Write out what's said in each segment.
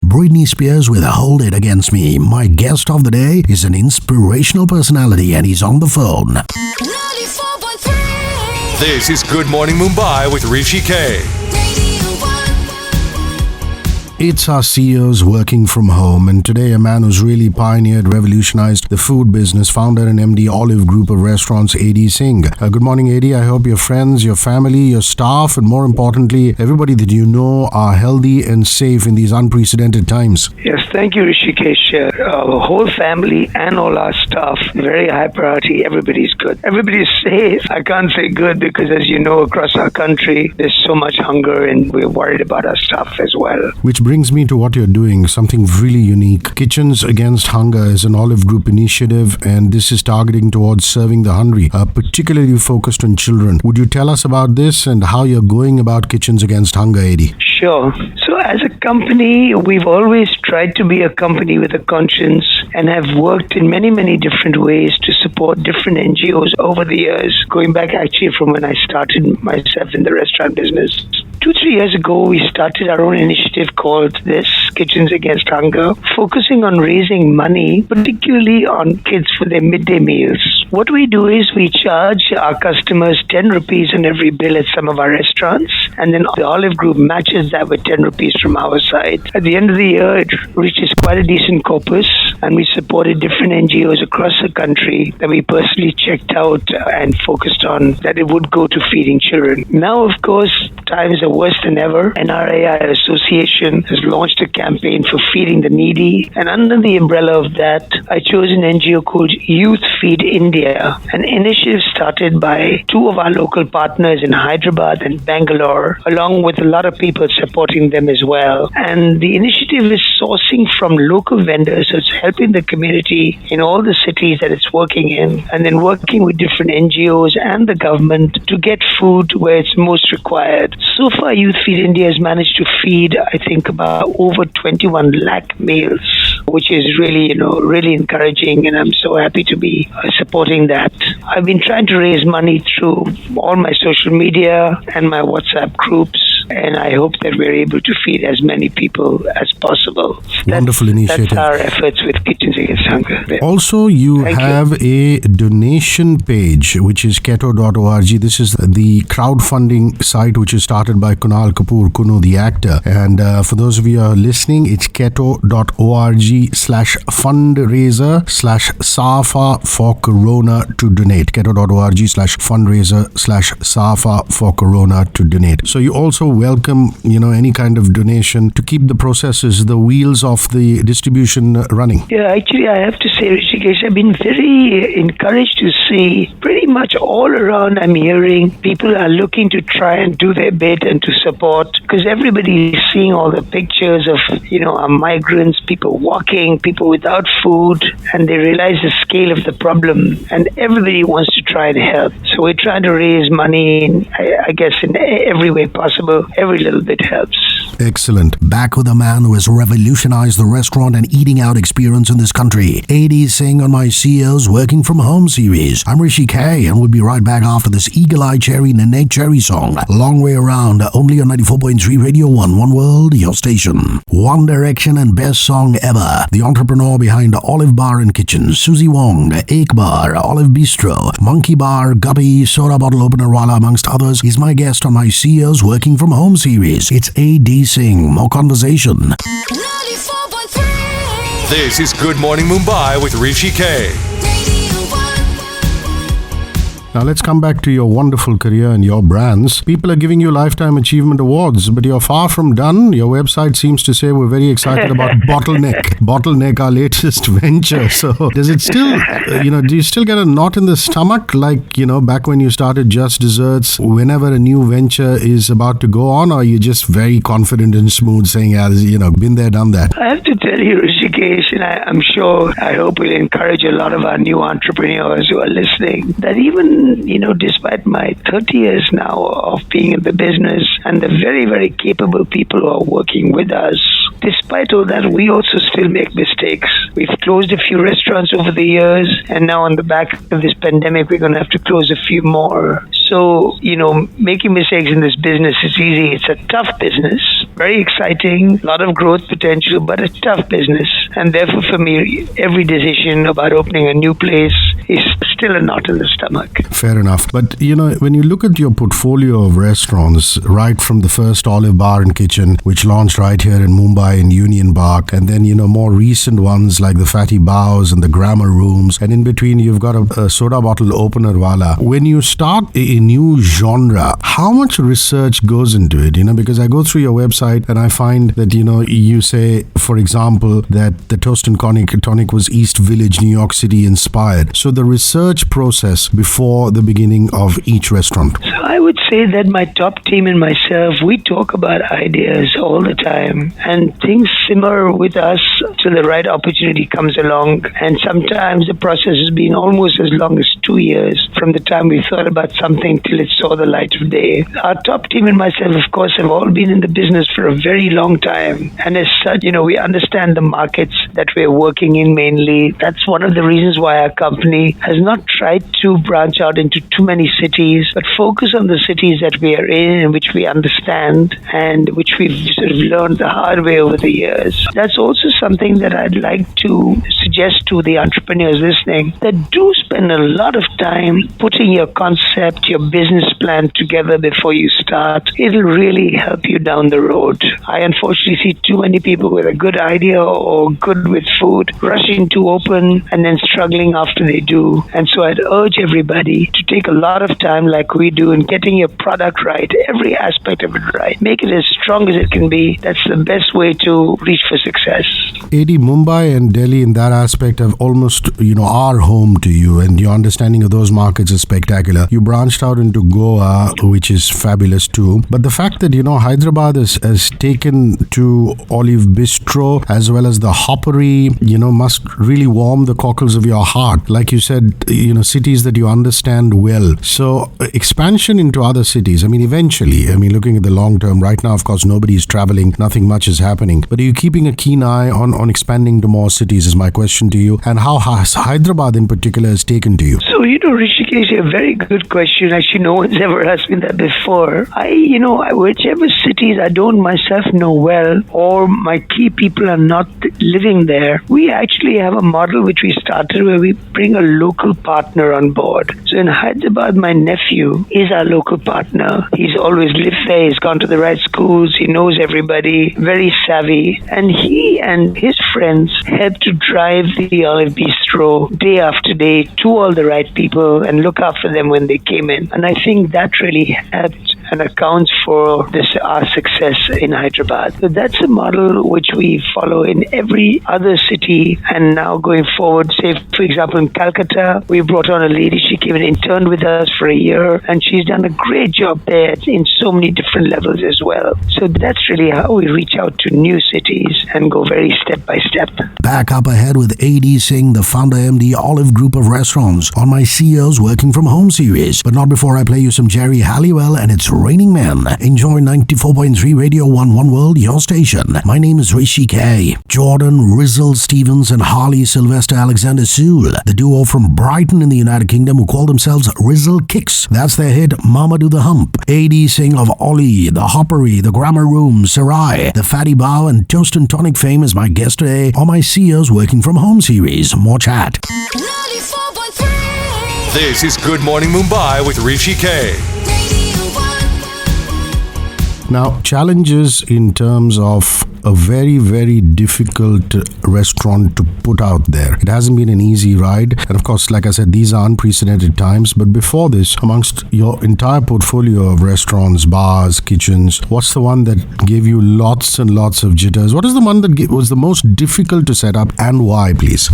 Britney Spears with Hold It Against Me. My guest of the day is an inspirational personality and he's on the phone. 94.3. This is Good Morning Mumbai with Hrishikesh. It's our CEOs working from home, and today a man who's really pioneered, revolutionized the food business, founder and MD Olive Group of Restaurants, A.D. Singh. Good morning, A.D. I hope your friends, your family, your staff, and more importantly, everybody that you know are healthy and safe in these unprecedented times. Yes, thank you, Hrishikesh. Our whole family and all our staff, very high priority. Everybody's good. Everybody's safe. I can't say good because, as you know, across our country, there's so much hunger and we're worried about our staff as well. Which brings me to what you're doing, something really unique. Kitchens Against Hunger is an Olive Group initiative, and this is targeting towards serving the hungry, particularly focused on children. Would you tell us about this and how you're going about Kitchens Against Hunger, Eddie? Sure. So as a company, we've always tried to be a company with a conscience and have worked in many, many different ways to support different NGOs over the years, going back actually from when I started myself in the restaurant business. 2-3 years ago, we started our own initiative called this, Kitchens Against Hunger, focusing on raising money, particularly on kids for their midday meals. What we do is we charge our customers 10 rupees on every bill at some of our restaurants, and then the Olive Group matches that with 10 rupees from our side. At the end of the year, it reaches quite a decent corpus, and we supported different NGOs across the country that we personally checked out and focused on that it would go to feeding children. Now, of course, times are worse than ever. NRAI Association has launched a campaign for feeding the needy, and under the umbrella of that, I chose an NGO called Youth Feed India, an initiative started by two of our local partners in Hyderabad and Bangalore, along with a lot of people supporting them as well. And the initiative is sourcing from local vendors, so it's helping the community in all the cities that it's working in, and then working with different NGOs and the government to get food where it's most required. So far, Youth Feed India has managed to feed, I think, about over 21 lakh meals, which is really, really encouraging, and I'm so happy to be supporting that. I've been trying to raise money through all my social media and my WhatsApp groups, and I hope that we're able to feed as many people as possible. Wonderful initiative. That's our efforts with Kitchens Against Hunger. Also, you have a donation page, which is keto.org. This is the crowdfunding site which is started by Kunal Kapoor, Kunu, the actor. And for those of you who are listening, it's keto.org/fundraiser/SAFA for Corona to donate. keto.org/fundraiser/SAFA for Corona to donate. So you also welcome, any kind of donation to keep the processes, the wheels of the distribution running. Yeah, actually, I have to say, Hrishikesh, I've been very encouraged to see pretty much all around I'm hearing people are looking to try and do their bit and to support, because everybody is seeing all the pictures of, our migrants, people walking, people without food, and they realize the scale of the problem, and everybody wants to try and help. So we're trying to raise money, I guess, in every way possible. Every little bit helps. Excellent. Back with a man who has revolutionized the restaurant and eating out experience in this country. A.D. Singh on my CEOs Working From Home series. I'm Hrishikesh, and we'll be right back after this Eagle Eye Cherry Nene Cherry song. Long way around, only on 94.3 Radio 1. One World, your station. One Direction and best song ever. The entrepreneur behind Olive Bar and Kitchen, Susie Wong, Ek Bar, Olive Bistro, Monkey Bar, Guppy, Soda Bottle Opener Wala, amongst others, is my guest on my CEOs Working From Home series. It's A.D. Singh. More conversation. 94.3. This is Good Morning Mumbai with Hrishikesh. Now let's come back to your wonderful career and your brands. People are giving you Lifetime Achievement Awards, but you're far from done. Your website seems to say we're very excited about Bottleneck, our latest venture. So does it still, do you still get a knot in the stomach like, back when you started Just Desserts, whenever a new venture is about to go on, or are you just very confident and smooth saying, been there, done that? I have to tell you, Hrishikesh, and I'm sure, I hope we'll encourage a lot of our new entrepreneurs who are listening, that even, despite my 30 years now of being in the business and the very, very capable people who are working with us, despite all that, we also still make mistakes. We've closed a few restaurants over the years, and now on the back of this pandemic, we're going to have to close a few more. So, making mistakes in this business is easy. It's a tough business, Very exciting, a lot of growth potential, but a tough business. And therefore, for me, every decision about opening a new place is still a knot in the stomach. Fair enough. But, when you look at your portfolio of restaurants, right from the first Olive Bar and Kitchen, which launched right here in Mumbai in Union Park, and then, more recent ones like the Fatty Bows and the Grammar Rooms, and in between you've got a soda bottle opener wala. When you start a new genre, how much research goes into it? Because I go through your website and I find that, you say, for example, that the Toast and Tonic was East Village, New York City inspired. So the research process before the beginning of each restaurant. So I would say that my top team and myself, we talk about ideas all the time, and things simmer with us till the right opportunity comes along. And sometimes the process has been almost as long as 2 years from the time we thought about something till it saw the light of day. Our top team and myself, of course, have all been in the business for a very long time. And as such, we understand the markets that we're working in mainly. That's one of the reasons why our company has not tried to branch out into too many cities, but focus on the cities that we are in and which we understand and which we've sort of learned the hard way over the years. That's also something that I'd like to suggest to the entrepreneurs listening, that do spend a lot of time putting your concept, your business plan together before you start. It'll really help you down the road. I unfortunately see too many people with a good idea or good with food rushing to open and then struggling after they do. And so I'd urge everybody to take a lot of time like we do in getting your product right, every aspect of it right. Make it as strong as it can be. That's the best way to reach for success. AD, Mumbai and Delhi in that aspect have almost, are home to you, and your understanding of those markets is spectacular. You branched out into Goa, which is fabulous too. But the fact that, Hyderabad has taken to Olive Bistro as well as the Hoppery, must really warm the cockles of your heart. Like you said, cities that you understand well. So expansion into other cities, eventually, looking at the long term, right now, of course, nobody is traveling, nothing much is happening. But are you keeping a keen eye on expanding to more cities is my question to you. And how has Hyderabad in particular has taken to you? So, Hrishikesh, a very good question. Actually, no one's ever asked me that before. Whichever cities I don't myself know well, or my key people are not living there, we actually have a model which we started where we bring a local partner on board. So in Hyderabad, my nephew is our local partner. He's always lived there. He's gone to the right schools. He knows everybody. Very savvy. And he and his friends help to drive the Olive Bistro day after day to all the right people and look after them when they came in. And I think that really helped and accounts for our success in Hyderabad. So that's a model which we follow in every other city, and now going forward, say for example in Calcutta, we brought on a lady. She came and interned with us for a year, and she's done a great job there in so many different levels as well. So that's really how we reach out to new cities and go very step by step. Back up ahead with AD Singh, the founder MD Olive Group of Restaurants, on my CEO's Working From Home series. But not before I play you some Jerry Halliwell and It's Raining Men. Enjoy 94.3 Radio 1 One World, your station. My name is Hrishikesh. Jordan, Rizzle Stevens and Harley Sylvester Alexander Sewell, the duo from Brighton in the United Kingdom who call themselves Rizzle Kicks. That's their hit Mama Do The Hump. AD Singh of Ollie, the Hoppery, the Grammar Room, Sarai, the Fatty Bow and Toast and Tonic fame is my guest today on my CEO's Working From Home series. More chat. 94.3. This is Good Morning Mumbai with Hrishikesh. Now, challenges in terms of a very, very difficult restaurant to put out there. It hasn't been an easy ride. And of course, like I said, these are unprecedented times. But before this, amongst your entire portfolio of restaurants, bars, kitchens, what's the one that gave you lots and lots of jitters? What is the one that was the most difficult to set up, and why, please?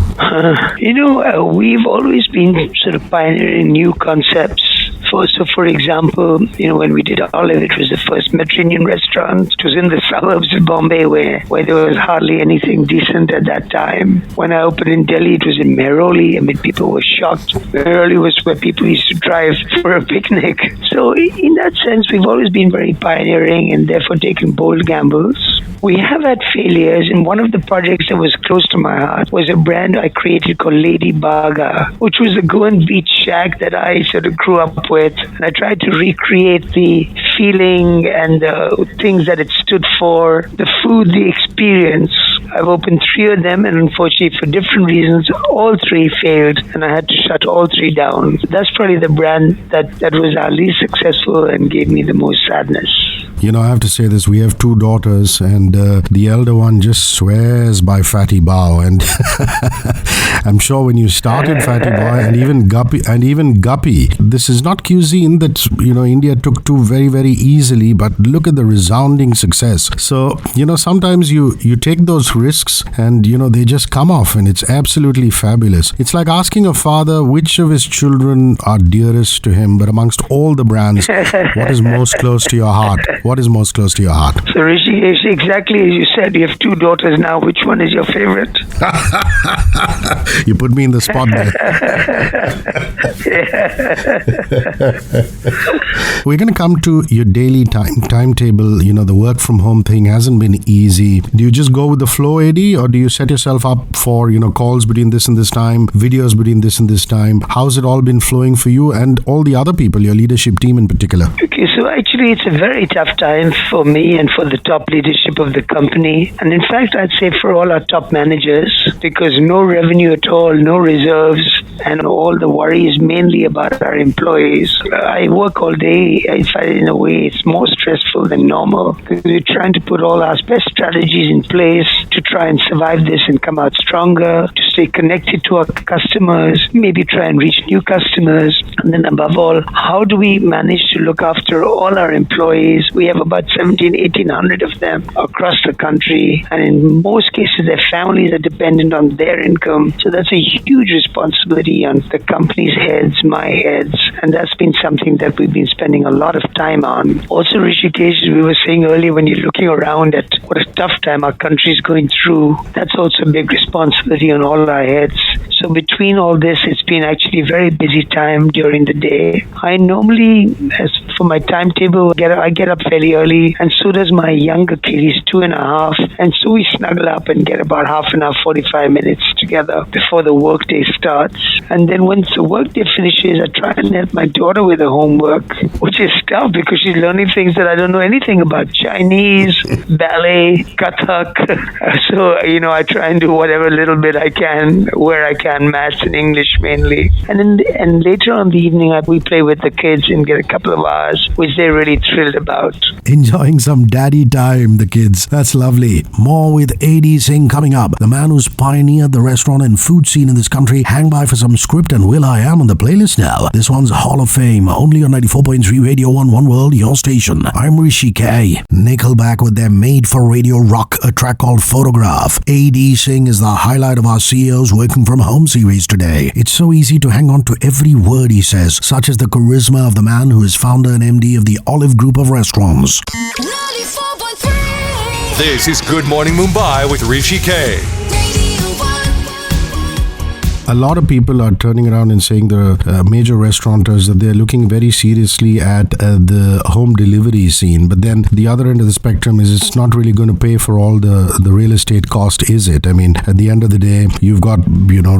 We've always been sort of pioneering new concepts. So, for example, when we did Olive, it was the first Mediterranean restaurant. It was in the suburbs of Bombay where there was hardly anything decent at that time. When I opened in Delhi, it was in Mehroli. People were shocked. Mehroli was where people used to drive for a picnic. So in that sense, we've always been very pioneering and therefore taken bold gambles. We have had failures, and one of the projects that was close to my heart was a brand I created called Lady Baga, which was a Goan beach shack that I sort of grew up with. And I tried to recreate the feeling and the things that it stood for, the food, the experience. I've opened 3 of them, and unfortunately, for different reasons, all 3 failed, and I had to shut all 3 down. That's probably the brand that was our least successful and gave me the most sadness. You know, I have to say this. We have 2 daughters, and the elder one just swears by Fatty Bao. And I'm sure when you started Fatty Bao and even Guppy, this is not cuisine that, India took to very, very easily, but look at the resounding success. So, sometimes you take those risks and, they just come off, and it's absolutely fabulous. It's like asking a father which of his children are dearest to him, but amongst all the brands, what is most close to your heart? What is most close to your heart? So Hrishikesh, exactly as you said, you have 2 daughters now. Which one is your favorite? You put me in the spot there. We're going to come to your daily timetable. The work from home thing hasn't been easy. Do you just go with the flow, AD, or do you set yourself up for, calls between this and this time, videos between this and this time? How's it all been flowing for you and all the other people, your leadership team in particular? Okay, so actually it's a very tough time for me and for the top leadership of the company. And in fact, I'd say for all our top managers, because no revenue at all, no reserves, and all the worry is mainly about our employees. I work all day. In a way, it's more stressful than normal because we're trying to put all our best strategies in place to try and survive this and come out stronger, to stay connected to our customers, maybe try and reach new customers. And then above all, how do we manage to look after all our employees? We have about 1,800 of them across the country. And in most cases, their families are dependent on their income. So that's a huge responsibility on the company's heads, my heads. And that's been something that we've been spending a lot of time on. Also, Hrishikesh, we were saying earlier, when you're looking around at what a tough time our country is going through, that's also a big responsibility on all our heads. So between all this, it's been actually a very busy time during the day. I normally, as for my timetable, I get up fairly early, and so does my younger kid. He's 2.5, and so we snuggle up and get about half an hour, 45 minutes together before the workday starts. And then once the workday finishes, I try and help my daughter with her homework, which is tough because she's learning things that I don't know anything about: Chinese, ballet, Kathak. So, I try and do whatever little bit I can, where I can, maths and English mainly. And later on in the evening, we play with the kids and get a couple of hours, which they're really thrilled about. Enjoying some daddy time, the kids. That's lovely. More with A.D. Singh coming up. The man who's pioneered the restaurant and food scene in this country. Hang by for some script and Will I Am on the playlist now. This one's Hall of Fame, only on 94.3 Radio 1 One World, your station. I'm Hrishi K. Nickelback with their made-for-radio rock, a track called Photograph. A.D. Singh is the highlight of our CEO's Working From Home series today. It's so easy to hang on to every word he says, such as the charisma of the man who is founder and MD of the Olive Group of Restaurants. 94.3. This is Good Morning Mumbai with Hrishi K. A lot of people are turning around and saying, the major restaurateurs, that they're looking very seriously at the home delivery scene. But then the other end of the spectrum is it's not really going to pay for all the real estate cost, is it? I mean, at the end of the day, you've got,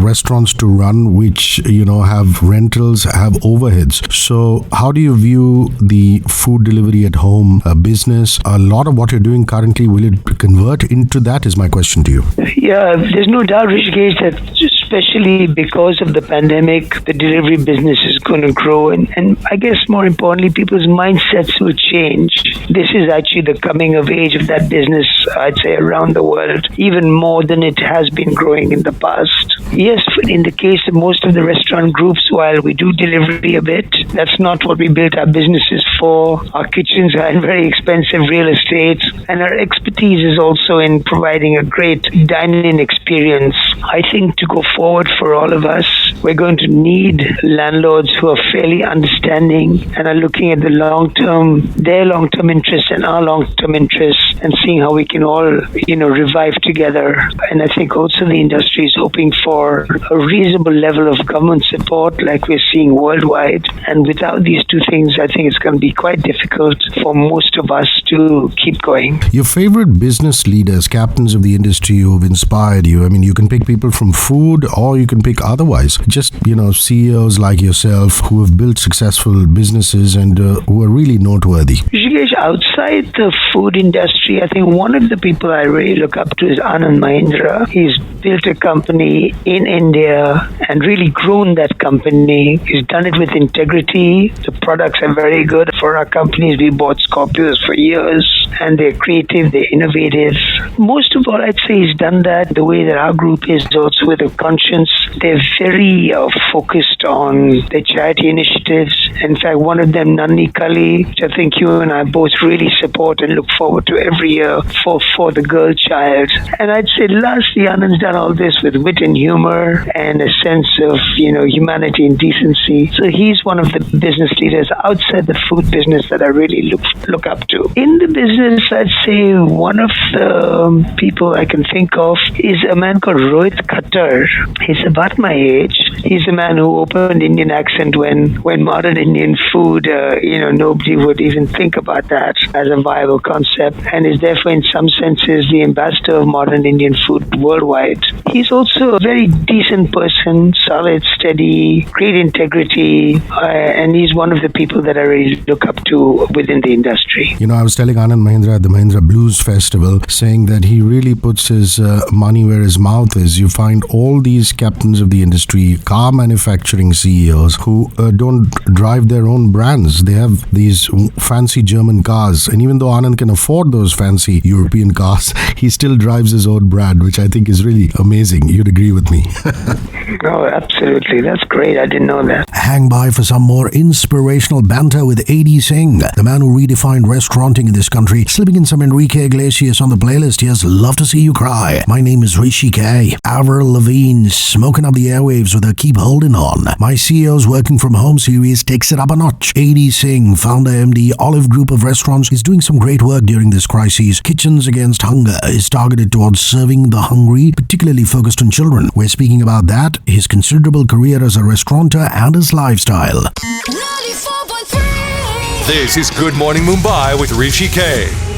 restaurants to run which, have rentals, have overheads. So how do you view the food delivery at home business? A lot of what you're doing currently, will it convert into that, is my question to you. Yeah, there's no doubt, Hrishikesh, that especially because of the pandemic, the delivery business is going to grow. And I guess more importantly, people's mindsets will change. This is actually the coming of age of that business, I'd say, around the world, even more than it has been growing in the past. Yes, in the case of most of the restaurant groups, while we do delivery a bit, that's not what we built our businesses for. Our kitchens are in very expensive real estate, and our expertise is also in providing a great dine-in experience. I think to go forward for all of us, we're going to need landlords who are fairly understanding and are looking at their long-term interests and our long-term interests, and seeing how we can all, revive together. And I think also the industry is hoping for a reasonable level of government support like we're seeing worldwide. And without these two things, I think it's going to be quite difficult for most of us to keep going. Your favorite business leaders, captains of the industry who have inspired you? I mean, you can pick people from food or you can pick otherwise. Just, CEOs like yourself who have built successful businesses and who are really noteworthy. Hrishikesh, outside the food industry, I think one of the people I really look up to is Kannan. He's built a company in India and really grown that company. He's done it with integrity. The products are very good. For our companies, we bought Scorpios for years, and they're creative, they're innovative. Most of all, I'd say he's done that the way that our group is, also with a conscience. They're very focused on their charity initiatives. In fact, one of them, Nanni Kali, which I think you and I both really support and look forward to every year for the girl child. And I'd say lastly, Anand's done all this with wit and humor and a sense of, humanity and decency. So he's one of the business leaders outside the food business that I really look up to. In the business, I'd say one of the people I can think of is a man called Rohit Khattar. He's about my age. He's a man who opened Indian Accent when modern Indian food, nobody would even think about that as a viable concept, and is therefore in some senses the ambassador of modern Indian food worldwide. He's also a very decent person, solid, steady, great integrity, and he's one of the people that I really look up to within the industry. I was telling Anand Mahindra at the Mahindra Blues Festival, saying that he really puts his money where his mouth is. You find all these captains of the industry, car manufacturing CEOs who don't drive their own brands. They have these fancy German cars, and even though Anand can afford those fancy European cars, he still drives his own brand, which I think is really amazing. You'd agree with me. Oh, absolutely. That's great. I didn't know that. Hang by for some more inspirational banter with A.D. Singh, the man who redefined restauranting in this country. Slipping in some Enrique Iglesias on the playlist. Here's Love to See You Cry. My name is Hrishikesh. Avril Lavigne smoking up the airwaves with her Keep Holding On. My CEO's Working From Home series takes it up a notch. A.D. Singh, founder MD, Olive Group of Restaurants, is doing some great work during this crisis. Kitchens Against Hunger is targeted towards serving the hungry, particularly focused on children. We're speaking about that, his considerable career as a restaurateur, and his lifestyle. 94.3. This is Good Morning Mumbai with Hrishikesh.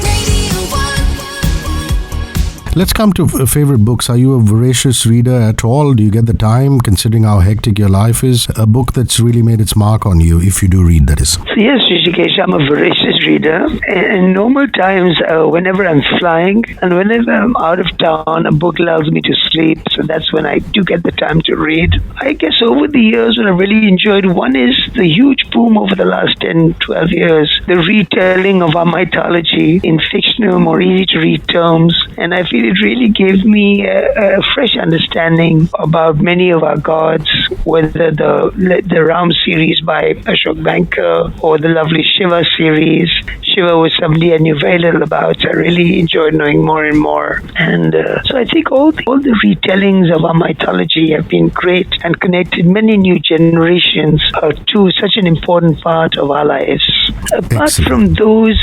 Let's come to favorite books. Are you a voracious reader at all? Do you get the time, considering how hectic your life is? A book that's really made its mark on you, if you do read, that is. So yes, Hrishikesh, I'm a voracious reader. In normal times, whenever I'm flying and whenever I'm out of town, a book allows me to sleep. So that's when I do get the time to read. I guess over the years, what I really enjoyed, one is the huge boom over the last 10, 12 years, the retelling of our mythology in fictional, more easy to read terms. And I feel it really gave me a fresh understanding about many of our gods, whether the Ram series by Ashok Banker or the lovely Shiva series. Shiva was somebody I knew very little about. So I really enjoyed knowing more and more. And so I think all the retellings of our mythology have been great and connected many new generations to such an important part of our lives. Apart from those,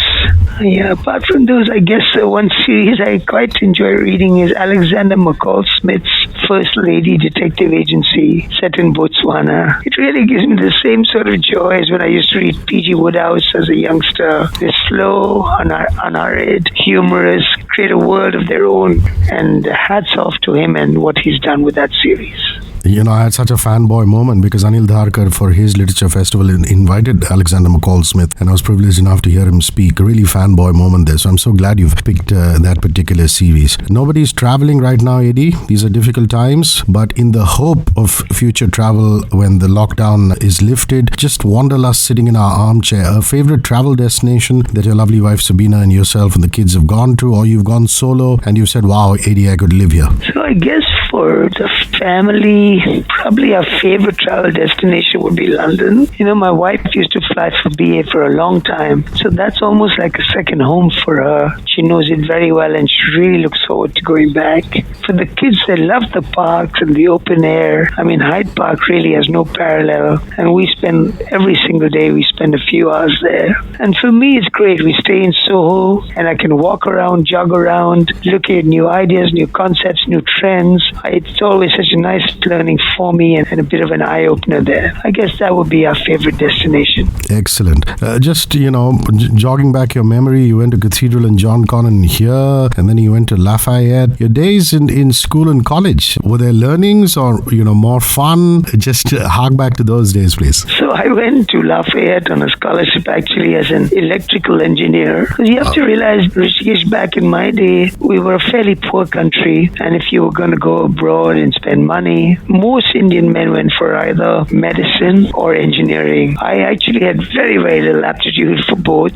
I guess one series I quite enjoy reading is Alexander McCall Smith's First Lady Detective Agency, set in Botswana. It really gives me the same sort of joy as when I used to read P.G. Wodehouse as a youngster. They're slow, unhurried, humorous, create a world of their own, and hats off to him and what he's done with that series. I had such a fanboy moment because Anil Dharkar, for his literature festival, invited Alexander McCall Smith, and I was privileged enough to hear him speak. A really fanboy moment there. So I'm so glad you've picked that particular series. Nobody's traveling right now, Eddie. These are difficult times, but in the hope of future travel when the lockdown is lifted, just wanderlust sitting in our armchair. A favorite travel destination that your lovely wife Sabina and yourself and the kids have gone to, or you've gone solo and you've said, wow, Eddie, I could live here. So I guess for the family, probably our favorite travel destination would be London. My wife used to fly for BA for a long time, so that's almost like a second home for her. She knows it very well and she really looks forward to going back. For the kids, they love the parks and the open air. Hyde Park really has no parallel, and we spend every single day, we spend a few hours there. And for me, it's great. We stay in Soho and I can walk around, jog around, look at new ideas, new concepts, new trends. It's always such a nice learning for me and a bit of an eye-opener there. I guess that would be our favorite destination. Excellent. Just, jogging back your memory, you went to Cathedral and John Kannan here, and then you went to Lafayette. Your days in school and college, were there learnings or, more fun? Just hark back to those days, please. So I went to Lafayette on a scholarship actually as an electrical engineer. Because you have to realize, Hrishikesh, back in my day, we were a fairly poor country, and if you were going to go abroad and spend money, most Indian men went for either medicine or engineering. I actually had very, very little aptitude for both,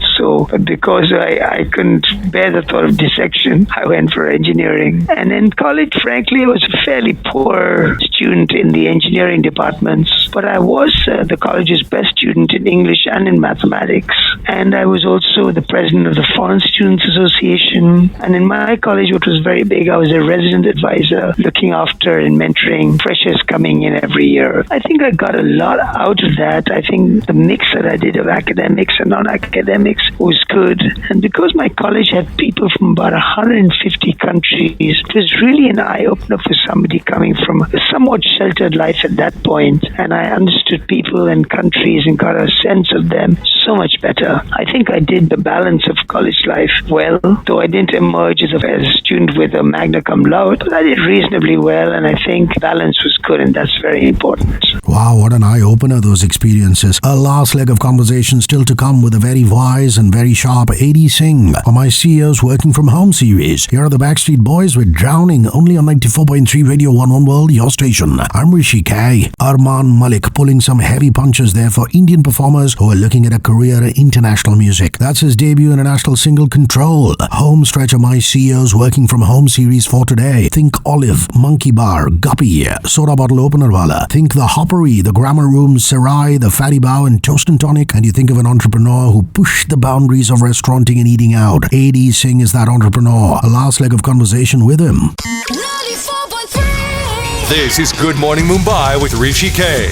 but because I couldn't bear the thought of dissection, I went for engineering. And in college, frankly, I was a fairly poor student in the engineering departments, but I was the college's best student in English and in mathematics. And I was also the president of the Foreign Students Association. And in my college, which was very big, I was a resident advisor looking after and mentoring freshers coming in every year. I think I got a lot out of that. I think the mix that I did of academics and non-academics was good. And because my college had people from about 150 countries, it was really an eye-opener for somebody coming from a somewhat sheltered life at that point. And I understood people and countries and got a sense of them so much better. I think I did the balance of college life well, though I didn't emerge as a student with a magna cum laude, but I did reasonably well, and I think balance was good, and that's very important. Wow, what an eye-opener, those experiences. A last leg of conversation still to come with a very wise and very sharp A.D. Singh on my CEO's Working From Home series. Here are the Backstreet Boys with Drowning, only on 94.3 Radio 11 World, your station. I'm Hrishi K. Arman Malik pulling some heavy punches there for Indian performers who are looking at a career in international music. That's his debut international single, Control. Home stretch of my CEO's Working From Home series for today. Think Olive, Monkey Bar, Guppy, Soda Bottle Opener Wala. Think the Hoppery, the Grammar Room, Sarai, the Fatty Bow, and Toast and Tonic, and you think of an entrepreneur who pushed the boundaries of restauranting and eating out. A.D. Singh is that entrepreneur. A last leg of conversation with him. 94.3. This is Good Morning Mumbai with Hrishi K.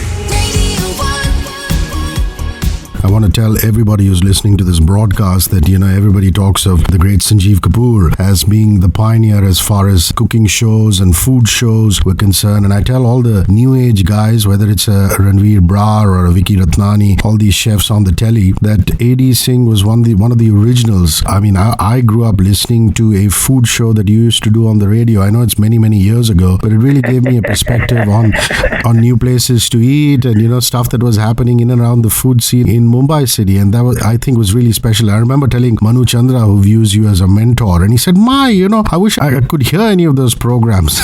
I want to tell everybody who's listening to this broadcast that, everybody talks of the great Sanjeev Kapoor as being the pioneer as far as cooking shows and food shows were concerned. And I tell all the new age guys, whether it's a Ranveer Brar or a Vicky Ratnani, all these chefs on the telly, that A.D. Singh was one of the originals. I mean, I grew up listening to a food show that you used to do on the radio. I know it's many, many years ago, but it really gave me a perspective on new places to eat and, stuff that was happening in and around the food scene in Mumbai city, and that I think was really special. I remember telling Manu Chandra, who views you as a mentor, and he said, I wish I could hear any of those programs.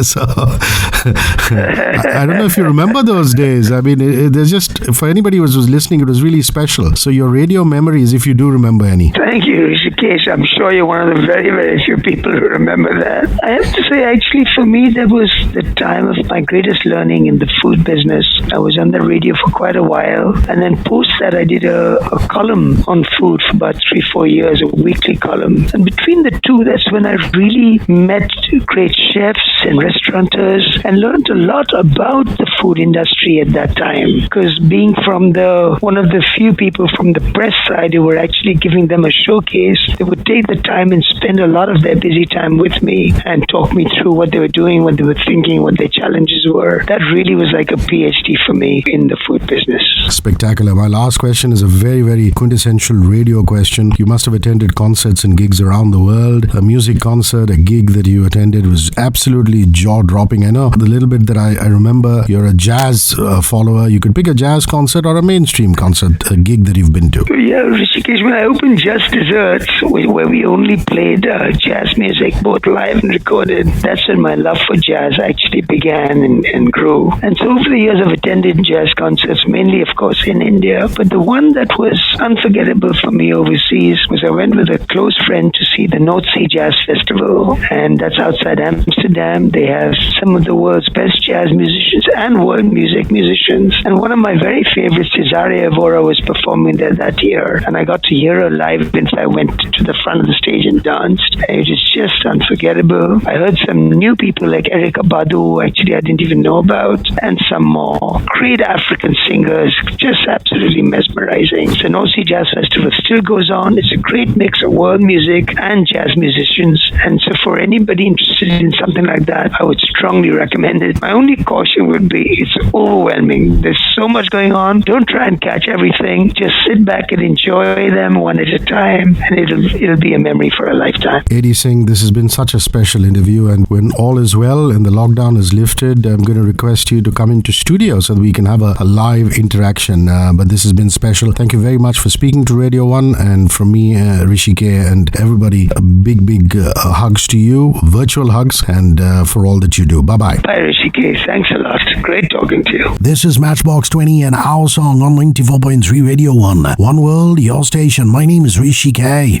So I don't know if you remember those days. I mean, there's just, for anybody who was listening, it was really special. So your radio memories, if you do remember any. Thank you, Hrishikesh. I'm sure you're one of the very, very few people who remember that. I have to say, actually, for me, that was the time of my greatest learning in the food business. I was on the radio for quite a while, and then post that I did a column on food for about 3-4 years, a weekly column. And between the two, that's when I really met great chefs and restaurateurs and learned a lot about the food industry at that time. Because being from one of the few people from the press side who were actually giving them a showcase, they would take the time and spend a lot of their busy time with me and talk me through what they were doing, what they were thinking, what their challenges were. That really was like a PhD for me in the food business. Spectacular. My last question is a very, very quintessential radio question. You must have attended concerts and gigs around the world. A music concert, a gig that you attended was absolutely jaw-dropping. I know the little bit that I remember, you're a jazz follower. You could pick a jazz concert or a mainstream concert, a gig that you've been to. Yeah, Hrishikesh, when I opened Just Desserts, where we only played jazz music, both live and recorded, that's when my love for jazz actually began and grew. And so over the years, I've attended jazz concerts, mainly, of course, in India. But the one that was unforgettable for me overseas was I went with a close friend to see the North Sea Jazz Festival, and that's outside Amsterdam. They have some of the world's best jazz musicians and world music musicians. And one of my very favorites, Cesare Evora, was performing there that year, and I got to hear her live. In fact, I went to the front of the stage and danced. It was just unforgettable. I heard some new people like Erykah Badu, who actually I didn't even know about, and some more great African singers, just absolutely mesmerizing. So North Sea Jazz Festival still goes on. It's a great mix of world music and jazz musicians. And so for anybody interested in something like that, I would strongly recommend it. My only caution would be it's overwhelming. There's so much going on. Don't try and catch everything. Just sit back and enjoy them one at a time, and it'll be a memory for a lifetime. A.D. Singh, this has been such a special interview, and when all is well and the lockdown is lifted, I'm going to request you to come into studio so that we can have a live interaction. But this has been special. Thank you very much for speaking to Radio 1, and from me, Hrishikesh, and everybody, a big hugs to you, virtual hugs, and for all that you do. Bye-bye. Bye, Hrishikesh. Thanks a lot. Great talking to you. This is Matchbox 20 and our song on 94.3 Radio 1. One World, your station. My name is Hrishikesh.